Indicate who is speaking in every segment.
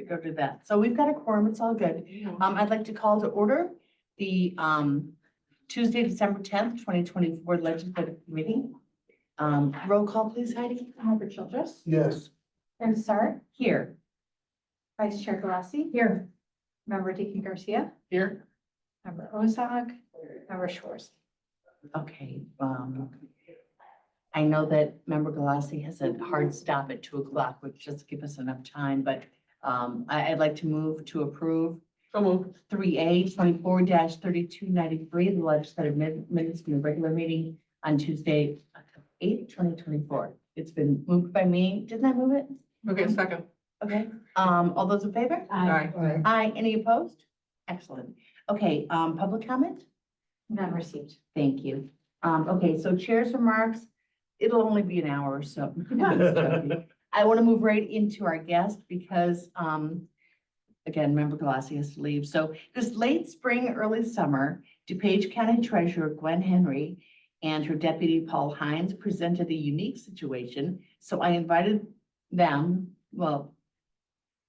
Speaker 1: go to that. So we've got a quorum, it's all good. I'd like to call to order the, Tuesday, December 10th, 2024 Legislative Committee. Roll call, please, Heidi.
Speaker 2: Member Childress.
Speaker 3: Yes.
Speaker 2: Member Sar.
Speaker 1: Here.
Speaker 2: Vice Chair Galassi. Here. Member Deacon Garcia.
Speaker 1: Here.
Speaker 2: Member Ozog. Member Schwartz.
Speaker 1: Okay, I know that Member Galassi has a hard stop at 2 o'clock, which just give us enough time, but I'd like to move to approve 3A 24-3293, the legislative minutes from the regular meeting on Tuesday, October 8th, 2024. It's been moved by me. Didn't I move it?
Speaker 4: Okay, second.
Speaker 1: Okay, all those in favor?
Speaker 4: Aye.
Speaker 1: Aye. Any opposed? Excellent. Okay, public comment?
Speaker 2: None received.
Speaker 1: Thank you. Okay, so chair's remarks, it'll only be an hour or so. I want to move right into our guest because, again, Member Galassi has to leave. So this late spring, early summer, DuPage County Treasurer Gwen Henry and her deputy Paul Hines presented a unique situation. So I invited them, well,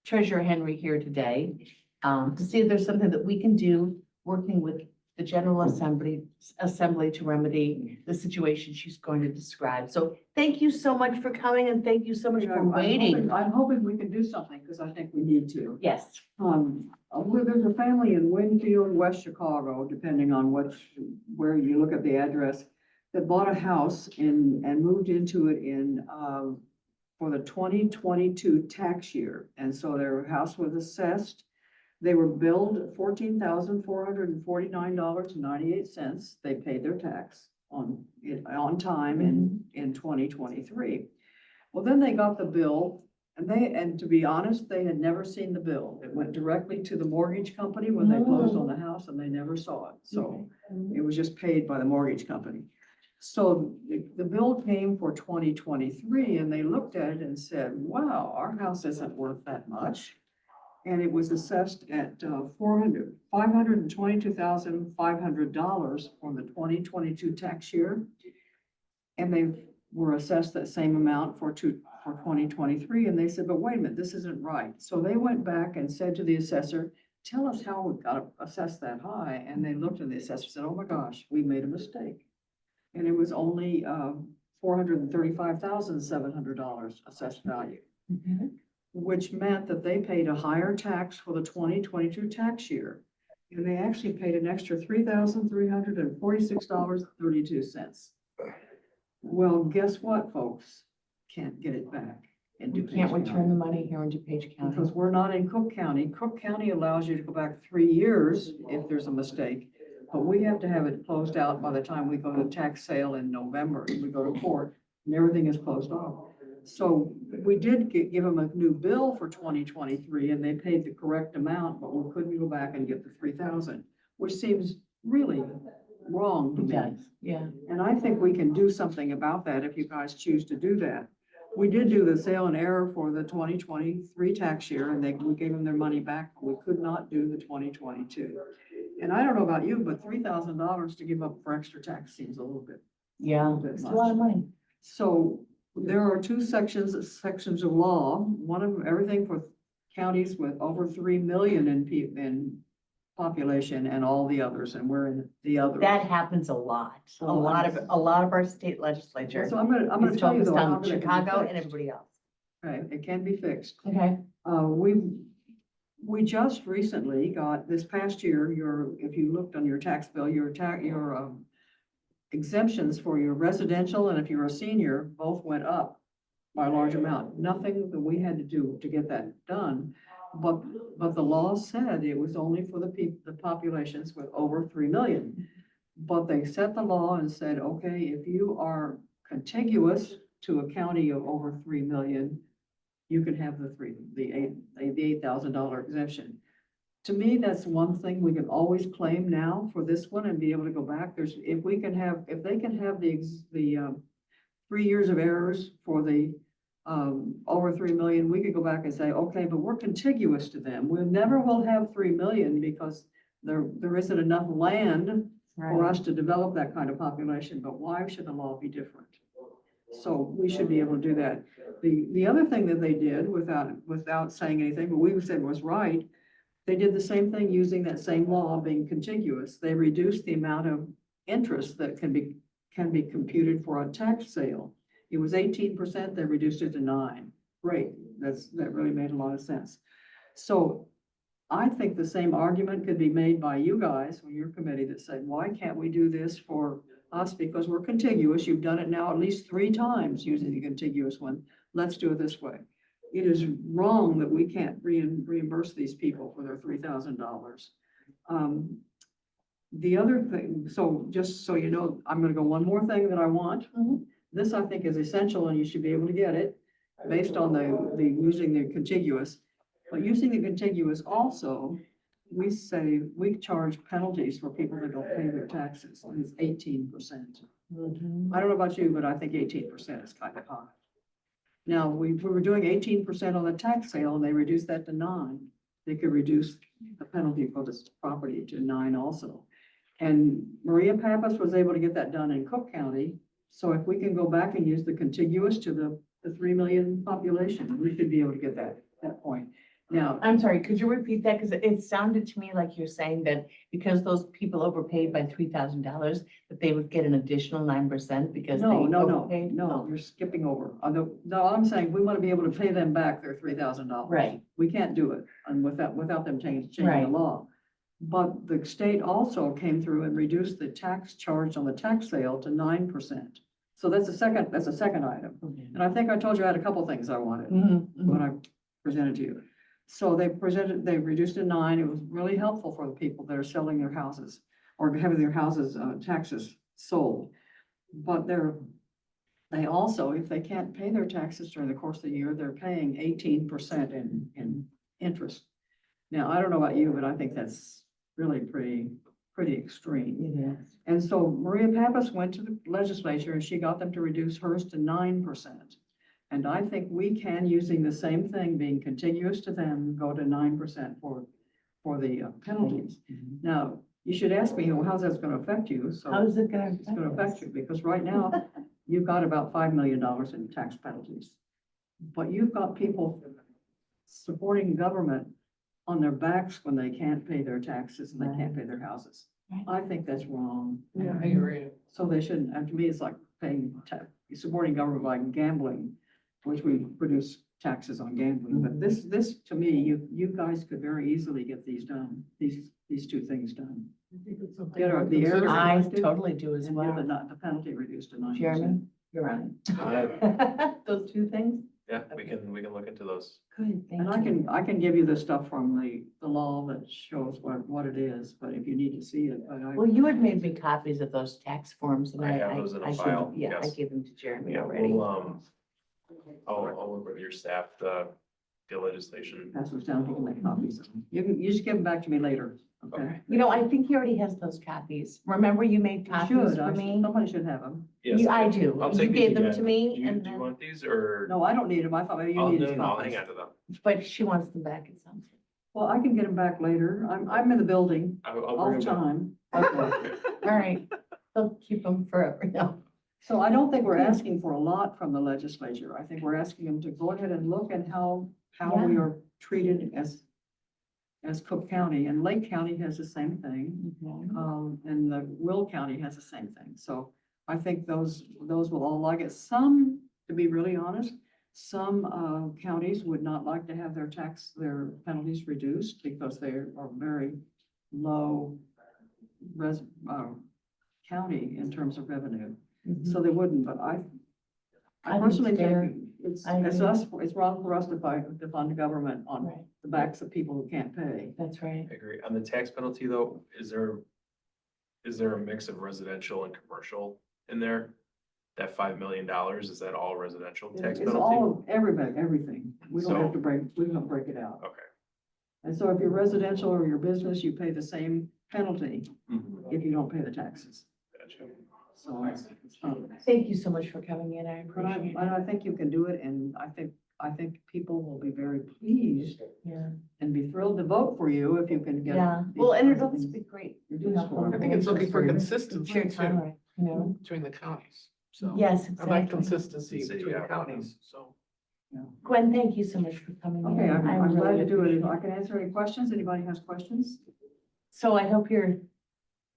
Speaker 1: Treasurer Henry here today, to see if there's something that we can do working with the General Assembly to remedy the situation she's going to describe. So thank you so much for coming and thank you so much for waiting.
Speaker 4: I'm hoping we can do something because I think we need to.
Speaker 1: Yes.
Speaker 4: There's a family in Winfield, West Chicago, depending on where you look at the address, that bought a house and moved into it for the 2022 tax year. And so their house was assessed. They were billed $14,449.98. They paid their tax on time in 2023. Well, then they got the bill and to be honest, they had never seen the bill. It went directly to the mortgage company when they closed on the house and they never saw it. So it was just paid by the mortgage company. So the bill came for 2023 and they looked at it and said, wow, our house isn't worth that much. And it was assessed at $522,500 for the 2022 tax year. And they were assessed that same amount for 2023. And they said, but wait a minute, this isn't right. So they went back and said to the assessor, tell us how we got assessed that high. And they looked at the assessor and said, oh my gosh, we made a mistake. And it was only $435,700 assessed value. Which meant that they paid a higher tax for the 2022 tax year. And they actually paid an extra $3,346.32. Well, guess what, folks? Can't get it back.
Speaker 1: We can't return the money here in DuPage County.
Speaker 4: Because we're not in Cook County. Cook County allows you to go back 3 years if there's a mistake. But we have to have it closed out by the time we go to tax sale in November. We go to court and everything is closed off. So we did give them a new bill for 2023 and they paid the correct amount, but we couldn't go back and get the 3,000, which seems really wrong to me.
Speaker 1: Yeah.
Speaker 4: And I think we can do something about that if you guys choose to do that. We did do the sale and error for the 2023 tax year and we gave them their money back. But we could not do the 2022. And I don't know about you, but $3,000 to give up for extra tax seems a little bit.
Speaker 1: It's a lot of money.
Speaker 4: So there are two sections of law. One of them, everything for counties with over 3 million in population and all the others, and we're in the other.
Speaker 1: That happens a lot. A lot of our state legislature.
Speaker 4: So I'm gonna
Speaker 1: is
Speaker 4: tell you
Speaker 1: focused
Speaker 4: though,
Speaker 1: on
Speaker 4: how it can be
Speaker 1: Chicago and
Speaker 4: fixed.
Speaker 1: everybody else.
Speaker 4: Okay, it can be fixed.
Speaker 1: Okay.
Speaker 4: We just recently got this past year, if you looked on your tax bill, your exemptions for your residential and if you're a senior, both went up by a large amount. Nothing that we had to do to get that done. But the law said it was only for the populations with over 3 million. But they set the law and said, okay, if you are contiguous to a county of over 3 million, you can have the $8,000 exemption. To me, that's one thing we can always claim now for this one and be able to go back. If they can have the 3 years of errors for the over 3 million, we could go back and say, okay, but we're contiguous to them. We never will have 3 million because there isn't enough land for us to develop that kind of population. But why should the law be different? So we should be able to do that. The other thing that they did without saying anything, but we said was right, they did the same thing using that same law being contiguous. They reduced the amount of interest that can be computed for a tax sale. It was 18%, they reduced it to 9%. Great, that really made a lot of sense. So I think the same argument could be made by you guys, or your committee, that said, why can't we do this for us? Because we're contiguous. You've done it now at least 3 times using the contiguous one. Let's do it this way. It is wrong that we can't reimburse these people for their $3,000. The other thing, so just so you know, I'm gonna go one more thing that I want.
Speaker 1: Mhm.
Speaker 4: This I think is essential and you should be able to get it based on the using the contiguous. But using the contiguous also, we say, we charge penalties for people that don't pay their taxes, and it's 18%. I don't know about you, but I think 18% is kind of high. Now, we were doing 18% on the tax sale, and they reduced that to 9%. They could reduce the penalty for this property to 9% also. And Maria Pappas was able to get that done in Cook County. So if we can go back and use the contiguous to the 3 million population, we should be able to get that point. Now,
Speaker 1: I'm sorry, could you repeat that? Because it sounded to me like you're saying that because those people overpaid by $3,000, that they would get an additional 9% because they overpaid?
Speaker 4: No, you're skipping over. No, I'm saying we want to be able to pay them back their $3,000.
Speaker 1: Right.
Speaker 4: We can't do it and without them changing the
Speaker 1: Right.
Speaker 4: law. But the state also came through and reduced the tax charge on the tax sale to 9%. So that's a second item. And I think I told you I had a couple things I wanted when I presented to you. So they reduced it to 9%. It was really helpful for the people that are selling their houses or having their houses taxes sold. But they also, if they can't pay their taxes during the course of the year, they're paying 18% in interest. Now, I don't know about you, but I think that's really pretty extreme.
Speaker 1: It is.
Speaker 4: And so Maria Pappas went to the legislature and she got them to reduce hers to 9%. And I think we can, using the same thing, being contiguous to them, go to 9% for the penalties. Now, you should ask me, well, how's that going to affect you? So
Speaker 1: How is it going
Speaker 4: it's going to affect you because right now you've got about $5 million in tax penalties. But you've got people supporting government on their backs when they can't pay their taxes and they can't pay their houses.
Speaker 1: Right.
Speaker 4: I think that's wrong.
Speaker 3: Yeah, I agree.
Speaker 4: So they shouldn't, and to me, it's like supporting government by gambling, which we produce taxes on gambling. But this, to me, you guys could very easily get these done, these 2 things done.
Speaker 3: I think it's something
Speaker 4: Get
Speaker 3: worth
Speaker 4: the error
Speaker 3: considering.
Speaker 1: I
Speaker 4: reduced
Speaker 1: totally do as
Speaker 4: and get
Speaker 1: well.
Speaker 4: the penalty reduced to 9%.
Speaker 1: Jeremy, you're on. Those 2 things?
Speaker 5: Yeah, we can look into those.
Speaker 1: Good,
Speaker 4: And
Speaker 1: thank you.
Speaker 4: I can give you the stuff from the law that shows what it is, but if you need to see it, but
Speaker 1: Well, you had made me copies of those tax forms and
Speaker 5: I have those in a
Speaker 1: should-
Speaker 5: file,
Speaker 1: Yeah, I
Speaker 5: yes.
Speaker 1: gave them to Jeremy
Speaker 5: Yeah,
Speaker 1: already.
Speaker 5: we'll, I'll work with your staff, the legislation.
Speaker 4: pass those down, you can make copies. You just give them back to me later, okay?
Speaker 5: Okay.
Speaker 1: You know, I think he already has those copies. Remember you made
Speaker 4: You
Speaker 1: copies
Speaker 4: should,
Speaker 1: for me?
Speaker 4: somebody should have them.
Speaker 5: Yes,
Speaker 1: I do.
Speaker 5: I'll
Speaker 1: You
Speaker 5: take these
Speaker 1: gave them
Speaker 5: again.
Speaker 1: to me
Speaker 5: Do you
Speaker 1: and
Speaker 5: do you
Speaker 1: then,
Speaker 5: want these or?
Speaker 4: No, I don't need them. I thought maybe you
Speaker 5: I'll,
Speaker 4: needed
Speaker 5: no, I'll
Speaker 4: copies.
Speaker 5: hang on to them.
Speaker 1: but she wants them back, it sounds
Speaker 4: Well, I can get them back later. I'm in the building
Speaker 5: I'll
Speaker 4: all
Speaker 5: bring
Speaker 4: the
Speaker 5: them
Speaker 4: time.
Speaker 1: like. All right, they'll keep them forever, no.
Speaker 4: So I don't think we're asking for a lot from the legislature. I think we're asking them to go ahead and look at how we
Speaker 1: Yeah.
Speaker 4: are treated as Cook County, and Lake County has the same thing. And the Will County has the same thing. So I think those will all like it. Some, to be really honest, some counties would not like to have their penalties reduced because they are very low county in terms of revenue. So they wouldn't, but I
Speaker 1: think
Speaker 4: personally
Speaker 1: it's fair.
Speaker 4: think it's
Speaker 1: I agree.
Speaker 4: it's wrong for us to fund the government on
Speaker 1: Right,
Speaker 4: the backs of people who can't pay.
Speaker 1: that's right.
Speaker 5: I agree. On the tax penalty though, is there a mix of residential and commercial in there? That $5 million, is that all residential tax
Speaker 4: It's
Speaker 5: penalty?
Speaker 4: all of everything. We don't have
Speaker 5: So-
Speaker 4: to we don't break it out.
Speaker 5: Okay.
Speaker 4: And so if you're residential or your business, you pay the same penalty
Speaker 5: Mhm.
Speaker 4: if you don't pay the taxes.
Speaker 5: Gotcha.
Speaker 4: So it's not.
Speaker 1: Thank you so much for coming in, I
Speaker 4: But
Speaker 1: appreciate it.
Speaker 4: I think you can do it, and I think people will be very pleased
Speaker 1: Yeah,
Speaker 4: and be thrilled to vote for you if you can get.
Speaker 1: yeah,
Speaker 4: these
Speaker 1: well, and
Speaker 4: kinds
Speaker 1: it'll
Speaker 4: of things
Speaker 1: be great.
Speaker 4: reduced for
Speaker 3: I
Speaker 4: them.
Speaker 3: think it's looking for
Speaker 1: Share
Speaker 3: consistency
Speaker 1: time,
Speaker 3: too
Speaker 1: right, you know?
Speaker 3: between the counties. So.
Speaker 1: Yes,
Speaker 3: I like
Speaker 1: exactly.
Speaker 3: consistency
Speaker 5: City
Speaker 3: between
Speaker 5: outlined,
Speaker 3: counties.
Speaker 5: so.
Speaker 1: Gwen, thank you so much for coming in.
Speaker 4: Okay,
Speaker 1: I
Speaker 4: I'm glad
Speaker 1: really
Speaker 4: to do it. If
Speaker 1: appreciate
Speaker 4: I can answer any questions, anybody has questions?
Speaker 1: So I hope you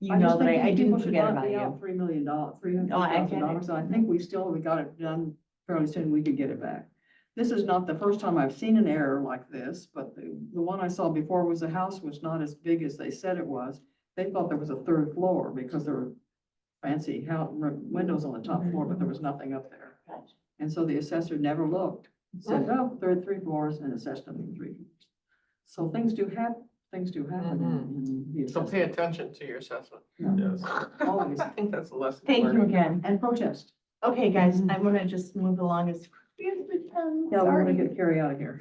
Speaker 4: I
Speaker 1: know
Speaker 4: just
Speaker 1: that
Speaker 4: think
Speaker 1: I
Speaker 4: these
Speaker 1: didn't
Speaker 4: people should
Speaker 1: forget
Speaker 4: not
Speaker 1: about
Speaker 4: be
Speaker 1: you.
Speaker 4: out $3 million,
Speaker 1: No, I get it.
Speaker 4: $300,000, and I think we got it done fairly soon, we could get it back. This is not the first time I've seen an error like this, but the one I saw before was the house was not as big as they said it was. They thought there was a third floor because there were fancy windows on the top floor, but there was nothing up there.
Speaker 1: Gotcha.
Speaker 4: And so the assessor never looked, said, oh, there are 3 floors, and assessed them in 3 floors. So things do happen in the
Speaker 3: So pay
Speaker 4: assessment.
Speaker 3: attention to your assessment.
Speaker 5: Yes.
Speaker 4: Always.
Speaker 3: I think that's a lesson.
Speaker 1: Thank you
Speaker 3: learned.
Speaker 1: again.
Speaker 4: And protest.
Speaker 1: Okay, guys, I'm gonna just move along as quickly as we can.
Speaker 4: Yeah, we're gonna
Speaker 1: Sorry.
Speaker 4: get Carrie out of here.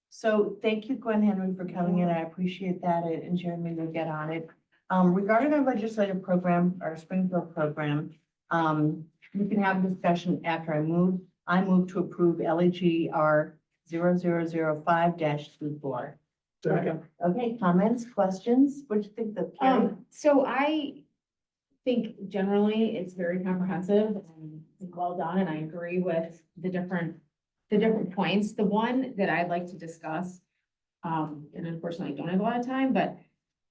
Speaker 1: So thank you, Gwen Henry, for coming in. I appreciate that, and Jeremy will get on it. Regarding our legislative program, our Springfield program, we can have a discussion after I move to approve LEGR 0005-24. Okay, comments, questions? What do you think of Carrie?
Speaker 2: So I think generally it's very comprehensive and well done, and I agree with the different points. The one that I'd like to discuss, and unfortunately I don't have a lot of time, but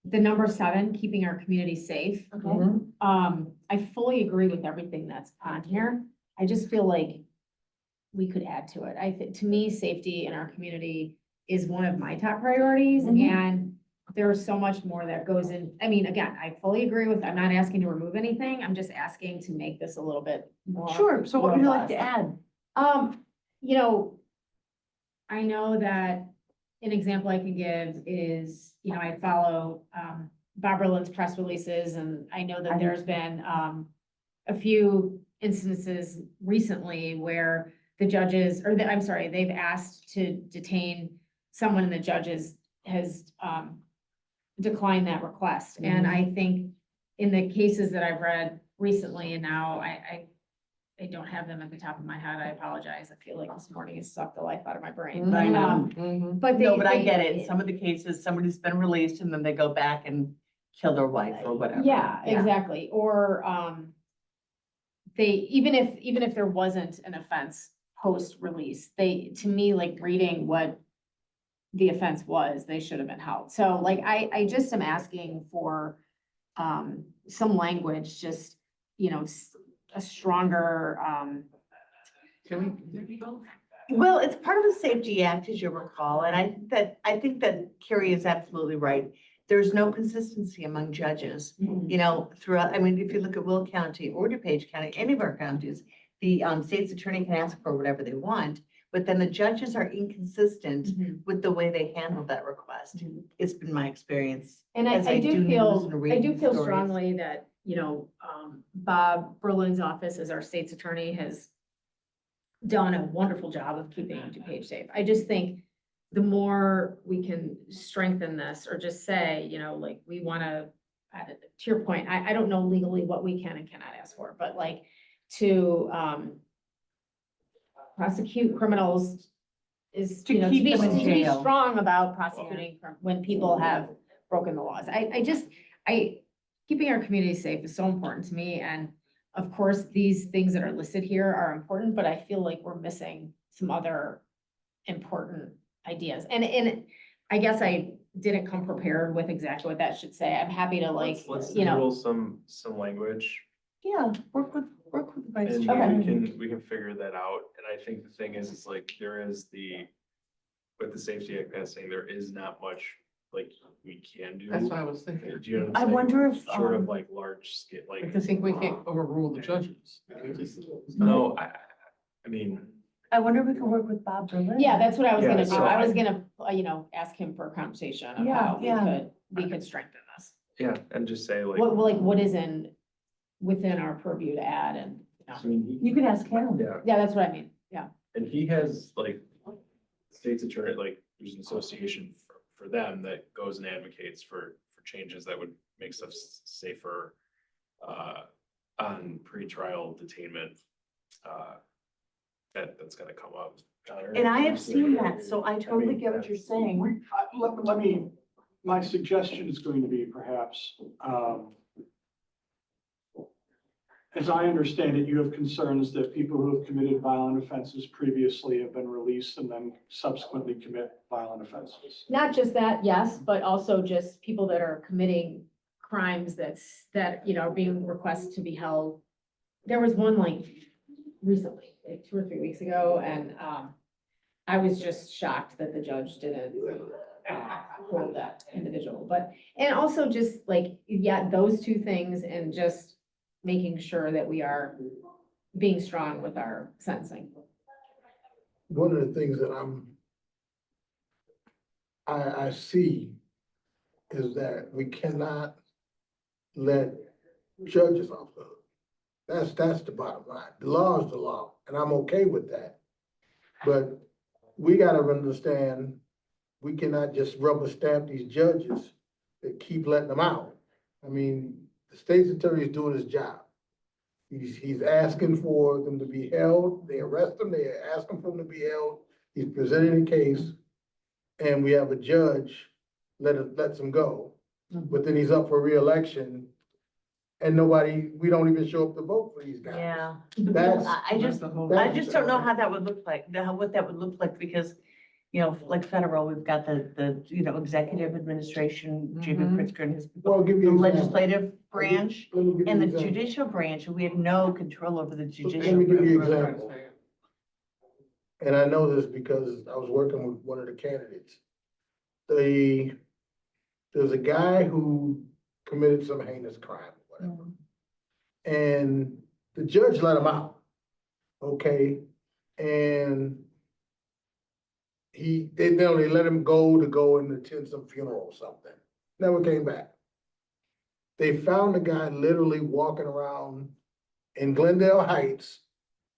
Speaker 2: the number 7, keeping our community safe.
Speaker 1: Okay.
Speaker 2: I fully agree with everything that's on here. I just feel like we could add to it. To me, safety in our community is one of my top priorities,
Speaker 1: Mhm.
Speaker 2: and there's so much more that goes in. I mean, again, I fully agree with, I'm not asking to remove anything. I'm just asking to make this a little bit more.
Speaker 1: Sure, so what would you like to
Speaker 2: robust.
Speaker 1: add?
Speaker 2: You know, I know that an example I can give is, I follow, Bob Berlin's press releases, and I know that there's been, a few instances recently where the judges, they've asked to detain someone and the judges has, declined that request. And I think in the cases that I've read recently, and now I don't have them at the top of my head, I apologize. I feel like this morning has sucked the life out of my brain.
Speaker 1: I know.
Speaker 2: But
Speaker 1: No, but I get it. In some of the cases, somebody's been released and then they go back and kill their wife or whatever.
Speaker 2: Yeah, exactly. Or, even if there wasn't an offense post-release, to me, like reading what the offense was, they should have been held. So like, I just am asking for, some language, just, a stronger,
Speaker 3: Can we go?
Speaker 1: Well, it's part of the Safety Act, as you recall, and I think that Carrie is absolutely right. There's no consistency among judges, throughout, I mean, if you look at Will County or DuPage County, any of our counties, the state's attorney can ask for whatever they want, but then the judges are inconsistent with the way they handle that request. It's been my experience.
Speaker 2: And
Speaker 1: as
Speaker 2: I do
Speaker 1: news
Speaker 2: feel,
Speaker 1: and
Speaker 2: I
Speaker 1: read
Speaker 2: do feel
Speaker 1: stories.
Speaker 2: strongly that, Bob Berlin's office as our state's attorney has done a wonderful job of keeping DuPage safe. I just think the more we can strengthen this, or just say, like, we want to your point, I don't know legally what we can and cannot ask for, but like to prosecute criminals is,
Speaker 1: To keep them in
Speaker 2: to be
Speaker 1: jail.
Speaker 2: strong about prosecuting when people have broken the laws. Keeping our community safe is so important to me, and of course, these things that are listed here are important, but I feel like we're missing some other important ideas. And I guess I didn't come prepared with exactly what that should say. I'm happy to
Speaker 5: Let's doodle some language,
Speaker 1: Yeah, work with the vice
Speaker 5: and
Speaker 1: chair.
Speaker 5: we can figure that out. And I think the thing is like, with the Safety Act passing, there is not much like we can do.
Speaker 3: That's what I was thinking.
Speaker 5: Do you know what
Speaker 1: I
Speaker 5: I'm saying?
Speaker 1: wonder if,
Speaker 5: Short of like large scale,
Speaker 3: I
Speaker 5: like,
Speaker 3: just think we can't overrule the judges.
Speaker 5: no, I mean,
Speaker 1: I wonder if we can work with Bob Berlin.
Speaker 2: Yeah, that's what I was
Speaker 5: Yeah,
Speaker 2: gonna do.
Speaker 5: so
Speaker 2: I was gonna, ask him for a conversation of
Speaker 1: Yeah,
Speaker 2: how
Speaker 1: yeah.
Speaker 2: we could strengthen this.
Speaker 5: yeah, and just say like,
Speaker 2: What is within our purview to add, and,
Speaker 5: I mean,
Speaker 1: You could ask him.
Speaker 5: yeah,
Speaker 2: yeah, that's what I mean, yeah.
Speaker 5: and he has like, state's attorney, like, there's an association for them that goes and advocates for changes that would make stuff safer on pretrial detainment. That's gonna come up.
Speaker 1: And I have seen that, so I totally get what you're saying.
Speaker 6: Let me, my suggestion is going to be perhaps, as I understand it, you have concerns that people who have committed violent offenses previously have been released and then subsequently commit violent offenses.
Speaker 2: Not just that, yes, but also just people that are committing crimes that, you know, are being requested to be held. There was one like recently, like 2 or 3 weeks ago, and, I was just shocked that the judge didn't, hold that individual, but, and also just like, yeah, those two things and just making sure that we are being strong with our sentencing.
Speaker 7: One of the things that I see is that we cannot let judges off the hook. That's the bottom line. The law is the law, and I'm okay with that. But we gotta understand, we cannot just rubber stamp these judges that keep letting them out. I mean, the state's attorney is doing his job. He's asking for them to be held, they arrest them, they ask him for them to be held, he's presenting a case, and we have a judge lets him go. But then he's up for reelection, and we don't even show up to vote for these guys.
Speaker 1: Yeah.
Speaker 7: That's,
Speaker 1: I just don't know how that would look like, what that would look like, because, you know, like federal, we've got the, you know, executive administration, Jimmy Pritzker and his people,
Speaker 7: well, I'll give
Speaker 1: the
Speaker 7: you an example.
Speaker 1: legislative branch
Speaker 7: Let me give you
Speaker 1: and
Speaker 7: an
Speaker 1: the
Speaker 7: example.
Speaker 1: judicial branch, we have no control over the
Speaker 7: Let
Speaker 1: judicial.
Speaker 7: me give you an
Speaker 1: branch.
Speaker 7: example. And I know this because I was working with one of the candidates. There's a guy who committed some heinous crime, whatever. And the judge let him out, okay? And they only let him go and attend some funeral or something. Never came back. They found the guy literally walking around in Glendale Heights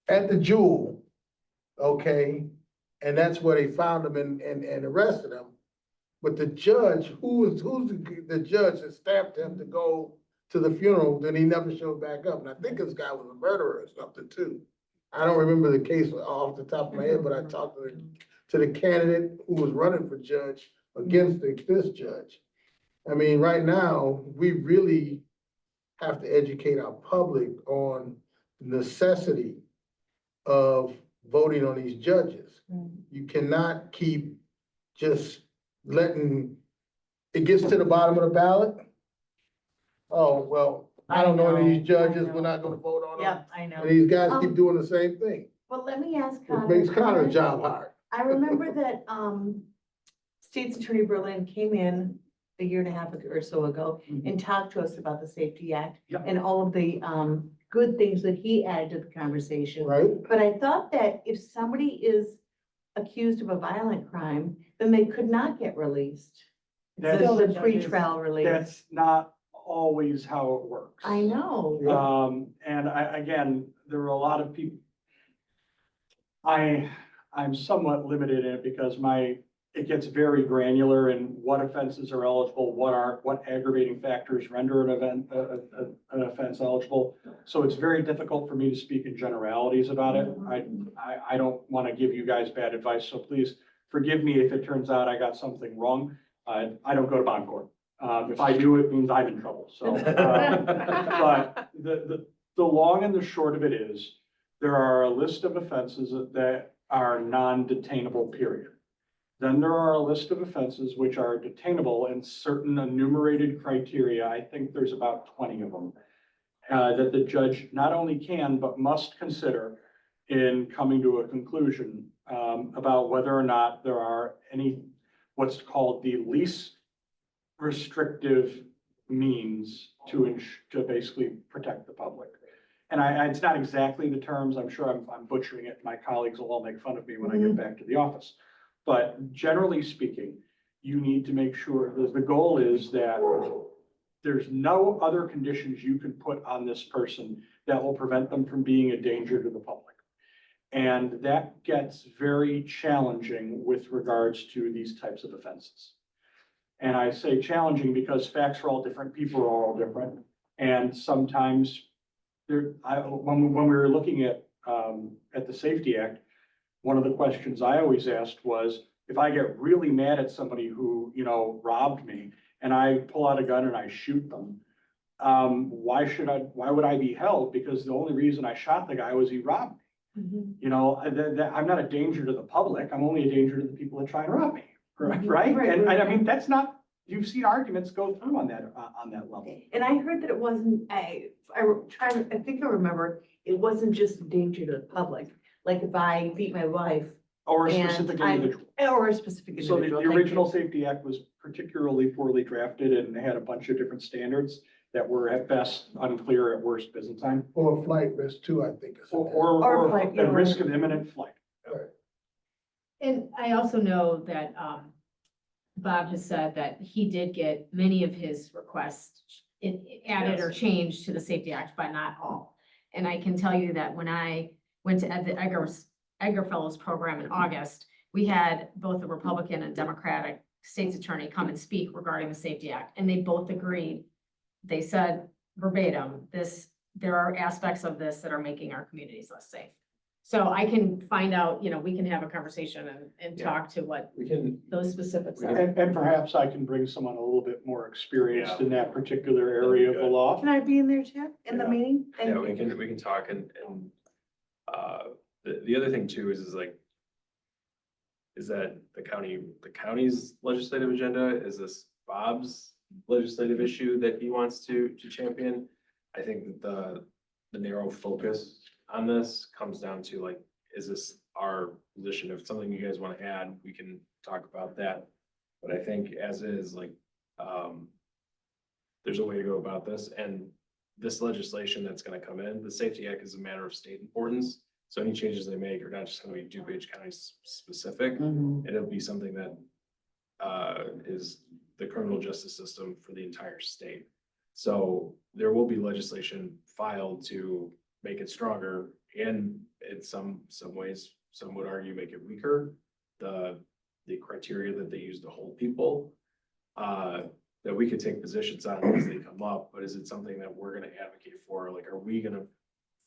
Speaker 7: at the Jewel, okay? And that's where they found him and arrested him. But the judge, who's the judge that stamped him to go to the funeral, then he never showed back up. And I think this guy was a murderer or something too. I don't remember the case off the top of my head, but I talked to the candidate who was running for judge against this judge. I mean, right now, we really have to educate our public on the necessity of voting on these judges. You cannot keep just letting, it gets to the bottom of the ballot. Oh, well, I don't know any of these judges, we're not gonna vote on them.
Speaker 1: Yeah, I know.
Speaker 7: And these guys keep doing the same thing,
Speaker 1: But let me ask
Speaker 7: which
Speaker 1: Connor.
Speaker 7: makes Connor's job hard.
Speaker 1: I remember that, State's Attorney Berlin came in a year and a half or so ago and talked to us about the Safety Act
Speaker 6: Yep.
Speaker 1: and all of the, good things that he added to the conversation.
Speaker 7: Right?
Speaker 1: But I thought that if somebody is accused of a violent crime, then they could not get released.
Speaker 6: That's-
Speaker 1: Still the pretrial release.
Speaker 6: That's not always how it works.
Speaker 1: I know.
Speaker 6: And again, there are a lot of people. I'm somewhat limited in it because it gets very granular in what offenses are eligible, what aggravating factors render an offense eligible. So it's very difficult for me to speak in generalities about it. I don't want to give you guys bad advice, so please forgive me if it turns out I got something wrong. I don't go to bond court. If I do, it means I'm in trouble, so. But the long and the short of it is, there are a list of offenses that are non-detainable, period. Then there are a list of offenses which are detainable in certain enumerated criteria. I think there's about 20 of them. That the judge not only can, but must consider in coming to a conclusion about whether or not there are any, what's called the least restrictive means to basically protect the public. And it's not exactly the terms, I'm sure I'm butchering it. My colleagues will all make fun of me when I get back to the office. But generally speaking, you need to make sure that the goal is that there's no other conditions you can put on this person that will prevent them from being a danger to the public. And that gets very challenging with regards to these types of offenses. And I say challenging because facts are all different, people are all different. And sometimes when we were looking at the Safety Act, one of the questions I always asked was, if I get really mad at somebody who, robbed me and I pull out a gun and I shoot them, why would I be held? Because the only reason I shot the guy was he robbed me. You know, I'm not a danger to the public. I'm only a danger to the people that try and rob me, right? And I mean, that's not, you've seen arguments go through on that level.
Speaker 8: And I heard that it wasn't, I think I remember, it wasn't just a danger to the public. Like if I beat my wife
Speaker 6: Or a
Speaker 8: and
Speaker 6: specific
Speaker 8: I'm,
Speaker 6: individual.
Speaker 8: or a specific
Speaker 6: So
Speaker 8: individual.
Speaker 6: the
Speaker 8: thank
Speaker 6: original
Speaker 8: you.
Speaker 6: Safety Act was particularly poorly drafted and had a bunch of different standards that were at best unclear, at worst business time.
Speaker 7: Or flight risk too, I think. is in there.
Speaker 8: Or flight,
Speaker 6: At
Speaker 8: yeah.
Speaker 6: risk of imminent flight.
Speaker 2: And I also know that, Bob has said that he did get many of his requests added or changed to the Safety Act, but not all. And I can tell you that when I went to the Edgar Fellows Program in August, we had both the Republican and Democratic state's attorney come and speak regarding the Safety Act, and they both agreed. They said verbatim, there are aspects of this that are making our communities less safe. So I can find out, you know, we can have a conversation and
Speaker 5: Yeah.
Speaker 2: talk to what
Speaker 5: We can,
Speaker 2: those specifics are.
Speaker 6: And perhaps I can bring someone a little bit more experienced
Speaker 5: Yeah.
Speaker 6: in that particular area of the law.
Speaker 1: Can I be in there too, in the
Speaker 5: Yeah.
Speaker 1: meeting? Thank
Speaker 5: yeah,
Speaker 1: you.
Speaker 5: we can talk the other thing too is like, is that the county's legislative agenda, is this Bob's legislative issue that he wants to champion? I think that the narrow focus on this comes down to like, is this our position? If something you guys want to add, we can talk about that. But I think as is, like, there's a way to go about this, and this legislation that's gonna come in, the Safety Act is a matter of state importance. So any changes they make are not just gonna be DuPage County specific.
Speaker 1: Mhm.
Speaker 5: It'll be something that is the criminal justice system for the entire state. So there will be legislation filed to make it stronger, and in some ways, some would argue make it weaker. The criteria that they use to hold people, that we could take positions on as they come up, but is it something that we're gonna advocate for? Like, are we gonna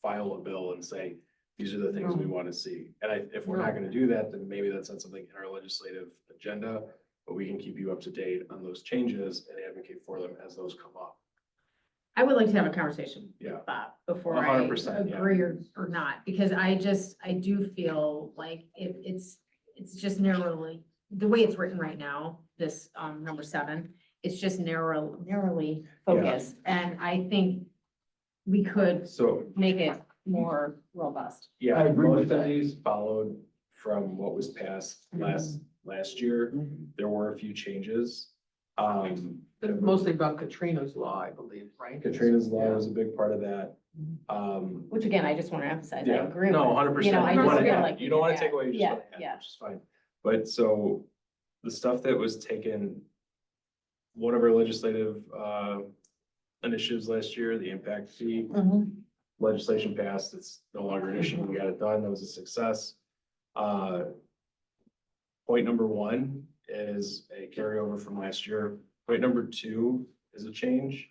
Speaker 5: file a bill and say, these are the things we want to see? And if we're not gonna do that, then maybe that's not something in our legislative agenda, but we can keep you up to date on those changes and advocate for them as those come up.
Speaker 2: I would like to have a conversation
Speaker 5: Yeah.
Speaker 2: with Bob before
Speaker 5: 100%, yeah.
Speaker 2: agree or not, because I do feel like it's just narrowly, the way it's written right now, this, number 7, it's just narrowly focused, and I think we could
Speaker 5: So,
Speaker 2: make it more robust.
Speaker 5: yeah,
Speaker 7: I agree with
Speaker 5: most of
Speaker 7: that.
Speaker 5: these followed from what was passed last year. There were a few changes.
Speaker 3: But mostly about Katrina's law, I believe, right?
Speaker 5: Katrina's law was a big part of that.
Speaker 2: Which again, I just want to emphasize, I
Speaker 5: Yeah,
Speaker 2: agree with.
Speaker 5: no, 100%.
Speaker 2: You know, I
Speaker 5: You
Speaker 2: just
Speaker 5: wanna
Speaker 2: feel
Speaker 5: add-
Speaker 2: like.
Speaker 5: You don't want
Speaker 2: yeah,
Speaker 5: to take away, you just
Speaker 2: yeah,
Speaker 5: want to
Speaker 2: yeah.
Speaker 5: add, which is fine. But so the stuff that was taken, one of our legislative initiatives last year, the impact fee
Speaker 1: Mhm.
Speaker 5: legislation passed. It's no longer an issue. We got it done. That was a success. Point number 1 is a carryover from last year. Point number 2 is a change.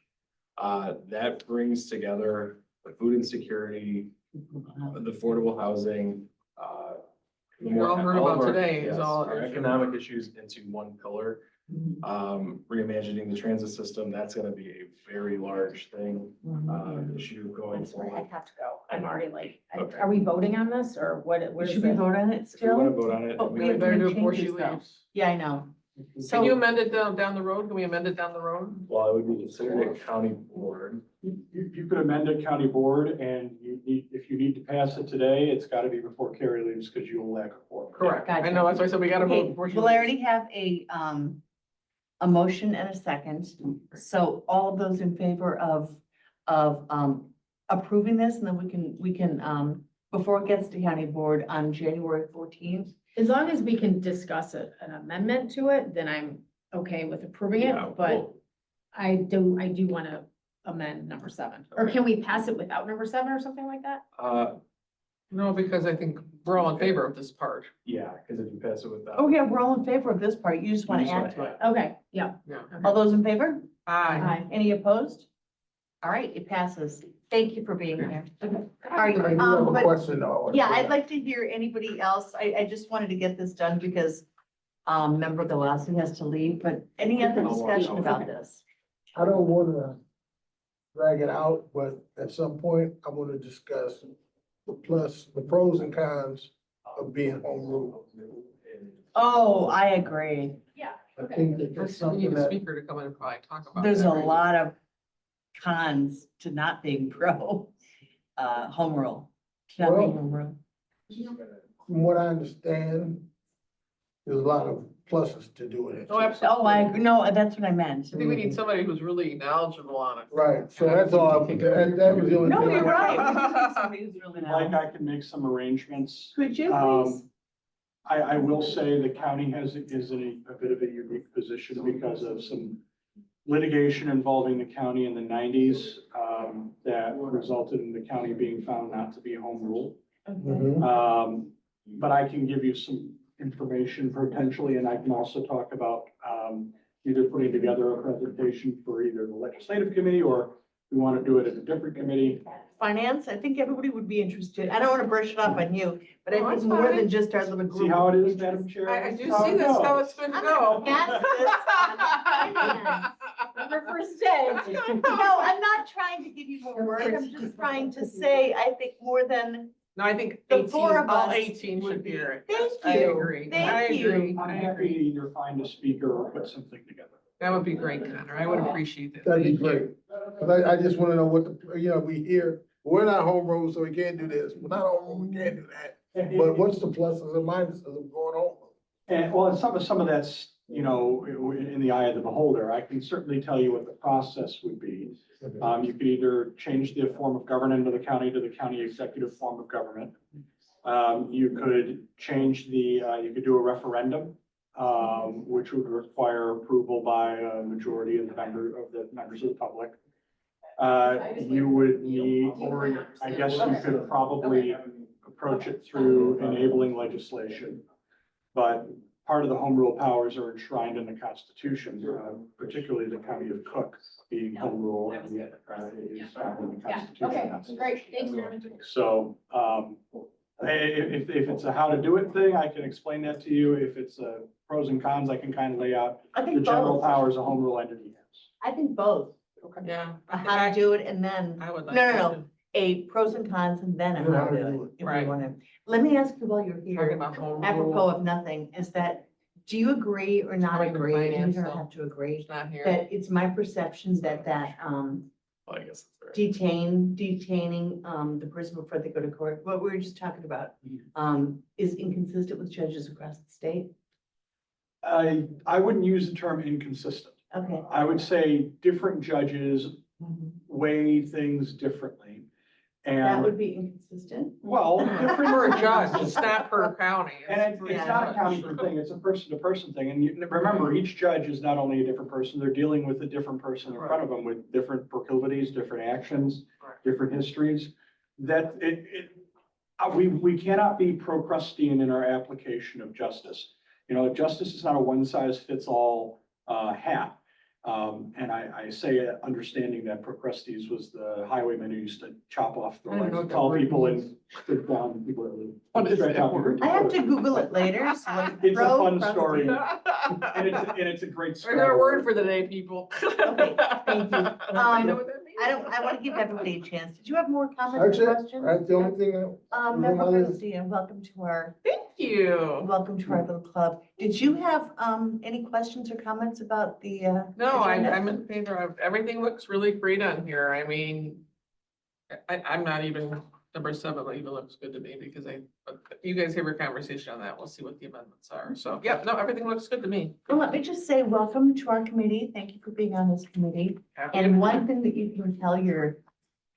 Speaker 5: That brings together the food insecurity, the affordable housing, the
Speaker 3: We all heard
Speaker 5: of
Speaker 3: about
Speaker 5: our-
Speaker 3: today is
Speaker 5: yes,
Speaker 3: all-
Speaker 5: our economic issues into one pillar. Reimagining the transit system, that's gonna be a very large thing, issue going
Speaker 2: I'm sorry, I
Speaker 5: forward.
Speaker 2: have to go. I'm already like,
Speaker 5: Okay.
Speaker 2: are we voting on this or what?
Speaker 1: We
Speaker 2: Where's
Speaker 1: Should we
Speaker 2: the?
Speaker 1: vote on it
Speaker 5: If we wanna
Speaker 1: still?
Speaker 5: vote on it.
Speaker 1: But
Speaker 5: we
Speaker 1: we
Speaker 5: can-
Speaker 1: have
Speaker 3: Better do it
Speaker 1: to
Speaker 3: before
Speaker 1: make
Speaker 3: she
Speaker 1: changes though.
Speaker 3: leaves.
Speaker 1: Yeah, I know.
Speaker 3: Can you
Speaker 1: So
Speaker 3: amend it down the road? Can we amend it down the road?
Speaker 5: Well, it would be considered a county board.
Speaker 6: You could amend it county board, and if you need to pass it today, it's gotta be before Carrie leaves, because you'll lack a quorum.
Speaker 3: Correct. I
Speaker 1: Gotcha.
Speaker 3: know, that's why I said we gotta vote
Speaker 1: okay,
Speaker 3: before she
Speaker 1: we'll
Speaker 3: leaves.
Speaker 1: already have a motion and a second. So all of those in favor of approving this, and then we can, before it gets to county board on January 14th.
Speaker 2: As long as we can discuss an amendment to it, then I'm okay with approving it,
Speaker 5: Yeah,
Speaker 2: but
Speaker 5: well,
Speaker 2: I do want to amend number 7. Or can we pass it without number 7 or something like that?
Speaker 3: No, because I think we're all in favor of this part.
Speaker 5: Yeah, because if you pass it without.
Speaker 1: Oh, yeah, we're all in favor of this part. You just want
Speaker 5: You
Speaker 1: to
Speaker 5: just
Speaker 1: add to
Speaker 5: wanna
Speaker 1: it.
Speaker 2: Okay, yeah.
Speaker 3: Yeah.
Speaker 1: All those in favor?
Speaker 3: Aye.
Speaker 1: Any opposed? All right, it passes. Thank you for being here. Are you,
Speaker 7: I do have a
Speaker 1: but-
Speaker 7: question though.
Speaker 1: Yeah, I'd like to hear anybody else. I just wanted to get this done because member Galassi has to leave, but any other discussion about this?
Speaker 7: I don't wanna drag it out, but at some point, I want to discuss the pros and cons of being home rule.
Speaker 1: Oh, I agree.
Speaker 7: I think that that's
Speaker 3: We need
Speaker 7: something
Speaker 3: a
Speaker 7: that,
Speaker 3: speaker to come in and probably talk about.
Speaker 1: There's
Speaker 3: that,
Speaker 1: a
Speaker 3: right?
Speaker 1: lot of cons to not being pro, home rule, to not being
Speaker 7: Well-
Speaker 1: home rule.
Speaker 7: from what I understand, there's a lot of pluses to doing it.
Speaker 3: Oh, absolutely.
Speaker 1: Oh, I agree. No, that's what I meant.
Speaker 3: I think we need somebody who's really knowledgeable on it.
Speaker 7: Right, so that's all, that was the only thing.
Speaker 1: No, you're
Speaker 7: I-
Speaker 1: right. Somebody who's really
Speaker 6: Like,
Speaker 1: know.
Speaker 6: I can make some arrangements.
Speaker 1: Could you please?
Speaker 6: I will say the county is in a bit of a unique position because of some litigation involving the county in the nineties, that resulted in the county being found not to be home rule.
Speaker 7: Mhm.
Speaker 6: But I can give you some information potentially, and I can also talk about, either putting together a presentation for either the legislative committee, or we want to do it at a different committee.
Speaker 8: Finance, I think everybody would be interested. I don't want to brush it up on you, but I
Speaker 3: Oh,
Speaker 8: think
Speaker 3: that's
Speaker 8: more
Speaker 3: fine.
Speaker 8: than just our little group.
Speaker 6: See how it is,
Speaker 8: of
Speaker 6: Madam Chair?
Speaker 3: I do
Speaker 6: That's how
Speaker 3: see
Speaker 6: it
Speaker 3: this, how
Speaker 6: goes.
Speaker 3: it's going to
Speaker 8: I'm
Speaker 3: go.
Speaker 8: gonna pass this on finance. Number first day. No, I'm not trying to give you more work. I'm just trying to say, I think more than,
Speaker 3: No, I think
Speaker 8: The
Speaker 3: 18,
Speaker 8: four of
Speaker 3: all
Speaker 8: us
Speaker 3: 18
Speaker 8: would
Speaker 3: should
Speaker 8: be-
Speaker 3: hear it.
Speaker 8: Thank
Speaker 3: Yes, I
Speaker 8: you.
Speaker 3: agree.
Speaker 8: Thank
Speaker 3: I
Speaker 8: you.
Speaker 3: agree.
Speaker 6: I'm
Speaker 3: I
Speaker 6: happy to
Speaker 3: agree.
Speaker 6: either find a speaker or put something together.
Speaker 3: That would be great, Connor. I would appreciate that.
Speaker 7: That'd be
Speaker 3: Thank you.
Speaker 7: great. But I just wanna know what we hear, we're not home rule, so we can't do this, we're not home rule, we can't do that. But what's the pluses and minuses of going home?
Speaker 6: And well, some of that's, in the eye of the beholder. I can certainly tell you what the process would be. You could either change the form of government of the county to the county executive form of government. You could change you could do a referendum, which would require approval by a majority of the members of the public. You would need, or I guess you could probably approach it through enabling legislation. But part of the home rule powers are enshrined in the Constitution, particularly the county of Cook being home rule. Is found in the Constitution.
Speaker 2: Okay,
Speaker 6: That's-
Speaker 2: great. Thanks, Norman.
Speaker 6: So, if it's a how to do it thing, I can explain that to you. If it's pros and cons, I can kind of lay out
Speaker 8: I
Speaker 6: the
Speaker 8: think
Speaker 6: general
Speaker 8: both.
Speaker 6: powers a home rule entity has.
Speaker 8: I think both.
Speaker 3: Yeah.
Speaker 8: How to do it and then,
Speaker 3: I would like.
Speaker 8: no,
Speaker 3: that
Speaker 8: no,
Speaker 3: too.
Speaker 8: no, a pros and cons and then a how to do it. If we
Speaker 3: Right.
Speaker 8: want to. Let me ask you while you're
Speaker 3: Talking
Speaker 8: here,
Speaker 3: about home
Speaker 8: apropos
Speaker 3: rule.
Speaker 8: of nothing, is that, do you agree or not
Speaker 3: Talking
Speaker 8: agree? You
Speaker 3: finance,
Speaker 8: don't
Speaker 3: though.
Speaker 8: have to agree.
Speaker 3: It's not here.
Speaker 8: That it's my perception that
Speaker 5: Well, I guess that's right.
Speaker 8: detaining, the person before they go to court, what we were just talking about, is inconsistent with judges across the state?
Speaker 6: I wouldn't use the term inconsistent.
Speaker 8: Okay.
Speaker 6: I would say different judges weigh things differently.
Speaker 8: That
Speaker 6: And,
Speaker 8: would be inconsistent?
Speaker 6: well, different.
Speaker 3: For a judge, it's not per county.
Speaker 6: And it's not a county thing, it's a person-to-person thing. And remember, each judge is not only a different person, they're dealing with a different person in front of them with different proclivities, different actions,
Speaker 3: Right.
Speaker 6: different histories. We cannot be Procrustean in our application of justice. Justice is not a one-size-fits-all hat. And I say it understanding that Procrustes was the highwayman who used to chop off the
Speaker 3: I don't
Speaker 6: legs
Speaker 3: know
Speaker 6: of
Speaker 3: what that
Speaker 6: tall
Speaker 3: word
Speaker 6: people
Speaker 3: means.
Speaker 6: and sit down people that live.
Speaker 3: What is
Speaker 6: stretch
Speaker 3: that
Speaker 6: out
Speaker 3: word?
Speaker 8: I have to Google it later, so.
Speaker 6: It's a fun
Speaker 8: Pro-
Speaker 6: story.
Speaker 8: Procrustes.
Speaker 6: And it's a great
Speaker 3: I
Speaker 6: story.
Speaker 3: got a word for the day, people.
Speaker 8: Okay, thank you.
Speaker 3: I know what that means.
Speaker 8: I want to give everybody a chance. Did you have more comments
Speaker 7: That's
Speaker 8: or
Speaker 7: it,
Speaker 8: questions?
Speaker 7: that's the only thing.
Speaker 8: Member
Speaker 7: on my list.
Speaker 8: Garcia, welcome to our little club. Did you have, any questions or comments about the,
Speaker 3: No,
Speaker 8: agenda?
Speaker 3: I'm in favor of, everything looks really great on here. I mean, I'm not even, number 7 even looks good to me because you guys have your conversation on that. We'll see what the amendments are. So, yep, no, everything looks good to me.
Speaker 8: Well, let me just say, welcome to our committee. Thank you for being on this committee.
Speaker 3: Happy
Speaker 8: And
Speaker 3: to-
Speaker 8: one thing that you can tell your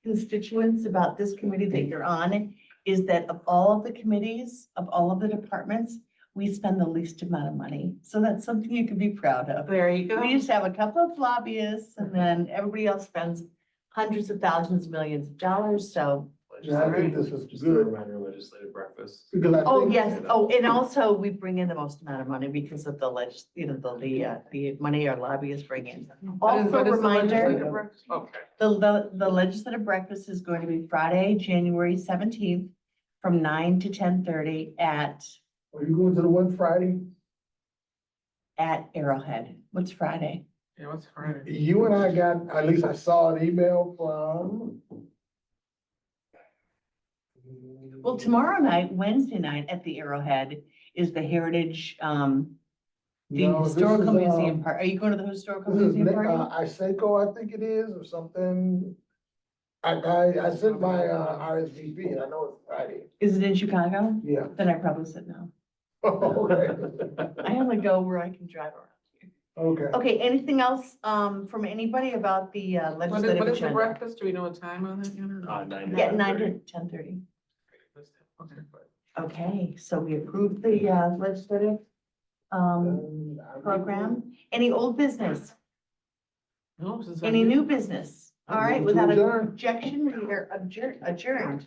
Speaker 8: constituents about this committee that you're on is that of all of the committees, of all of the departments, we spend the least amount of money. So that's something you can be proud of.
Speaker 3: There you go.
Speaker 8: We just have a couple of lobbyists and then everybody else spends hundreds of thousands, millions of dollars. So,
Speaker 7: Yeah, I think this is
Speaker 5: Just a
Speaker 7: good,
Speaker 5: reminder, legislative breakfast.
Speaker 7: because I
Speaker 8: oh,
Speaker 7: think,
Speaker 8: yes. Oh, and also we bring in the most amount of money because of the the money our lobbyists bring in. Also,
Speaker 3: What is the
Speaker 8: reminder,
Speaker 3: legislative breakfast? Okay.
Speaker 8: the legislative breakfast is going to be Friday, January 17th from 9 to 10:30
Speaker 7: are you going to the one Friday?
Speaker 8: at Arrowhead. What's Friday?
Speaker 3: Yeah, what's Friday?
Speaker 7: You and I got, at least I saw an email from.
Speaker 8: Well, tomorrow night, Wednesday night at the Arrowhead is the Heritage, the
Speaker 7: No, this
Speaker 8: Historical
Speaker 7: is,
Speaker 8: Museum part. Are you going to the Historical
Speaker 7: This is,
Speaker 8: Museum party?
Speaker 7: Iseco, I think it is, or something. I sent my, RSVP, and I know it's Friday.
Speaker 8: Is it in Chicago?
Speaker 7: Yeah.
Speaker 8: Then I probably said no.
Speaker 7: Okay.
Speaker 8: I only go where I can drive around here.
Speaker 7: Okay.
Speaker 8: Okay, anything else, from anybody about the legislative
Speaker 3: What is the
Speaker 8: agenda?
Speaker 3: breakfast? Do we know a time on that yet? or not?
Speaker 5: 9 to
Speaker 8: Yeah, 9
Speaker 5: 9:30.
Speaker 8: to 10:30.
Speaker 3: Okay.
Speaker 8: Okay, so we approved the legislative program. Any old business?
Speaker 3: No, since I'm
Speaker 8: Any
Speaker 3: new.
Speaker 8: new business? All right,
Speaker 7: Move to
Speaker 8: without
Speaker 7: adjourn.
Speaker 8: objection, we are adjourned. Adjourned.